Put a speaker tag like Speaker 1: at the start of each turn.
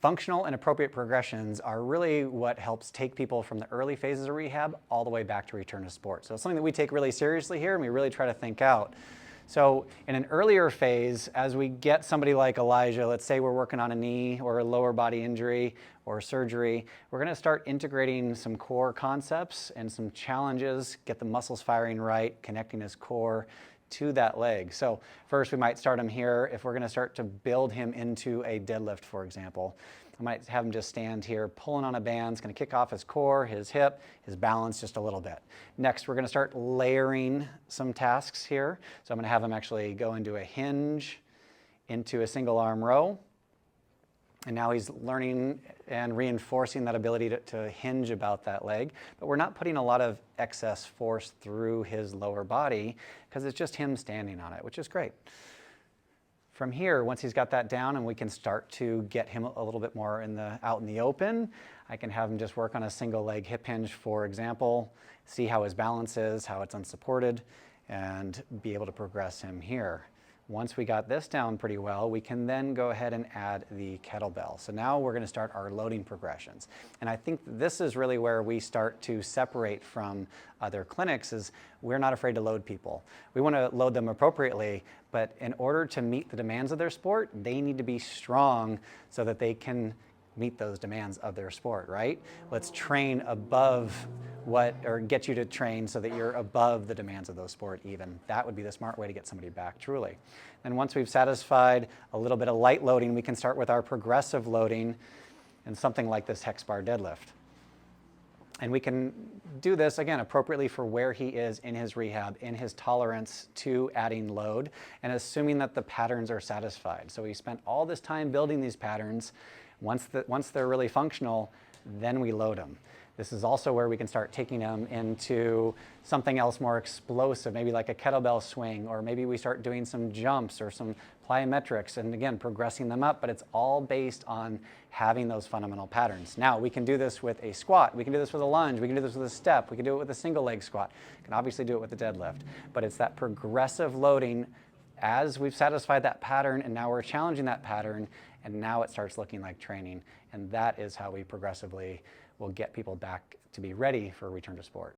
Speaker 1: Functional and appropriate progressions are really what helps take people from the early phases of rehab all the way back to return to sport. So it's something that we take really seriously here and we really try to think out. So in an earlier phase, as we get somebody like Elijah, let's say we're working on a knee or a lower body injury or surgery, we're going to start integrating some core concepts and some challenges, get the muscles firing right, connecting his core to that leg. So first we might start him here. If we're going to start to build him into a deadlift, for example, I might have him just stand here pulling on a band. It's going to kick off his core, his hip, his balance just a little bit. Next, we're going to start layering some tasks here. So I'm going to have him actually go into a hinge, into a single arm row. And now he's learning and reinforcing that ability to hinge about that leg. But we're not putting a lot of excess force through his lower body because it's just him standing on it, which is great. From here, once he's got that down and we can start to get him a little bit more out in the open, I can have him just work on a single leg hip hinge, for example, see how his balance is, how it's unsupported, and be able to progress him here. Once we got this down pretty well, we can then go ahead and add the kettlebell. So now we're going to start our loading progressions. And I think this is really where we start to separate from other clinics is we're not afraid to load people. We want to load them appropriately, but in order to meet the demands of their sport, they need to be strong so that they can meet those demands of their sport, right? Let's train above or get you to train so that you're above the demands of those sport even. That would be the smart way to get somebody back truly. And once we've satisfied a little bit of light loading, we can start with our progressive loading and something like this hex bar deadlift. And we can do this, again, appropriately for where he is in his rehab, in his tolerance to adding load, and assuming that the patterns are satisfied. So we spent all this time building these patterns. Once they're really functional, then we load them. This is also where we can start taking them into something else more explosive, maybe like a kettlebell swing, or maybe we start doing some jumps or some plyometrics, and again, progressing them up, but it's all based on having those fundamental patterns. Now, we can do this with a squat, we can do this with a lunge, we can do this with a step, we can do it with a single leg squat, we can obviously do it with a deadlift, but it's that progressive loading as we've satisfied that pattern, and now we're challenging that pattern, and now it starts looking like training, and that is how we progressively will get people back to be ready for a return to sport.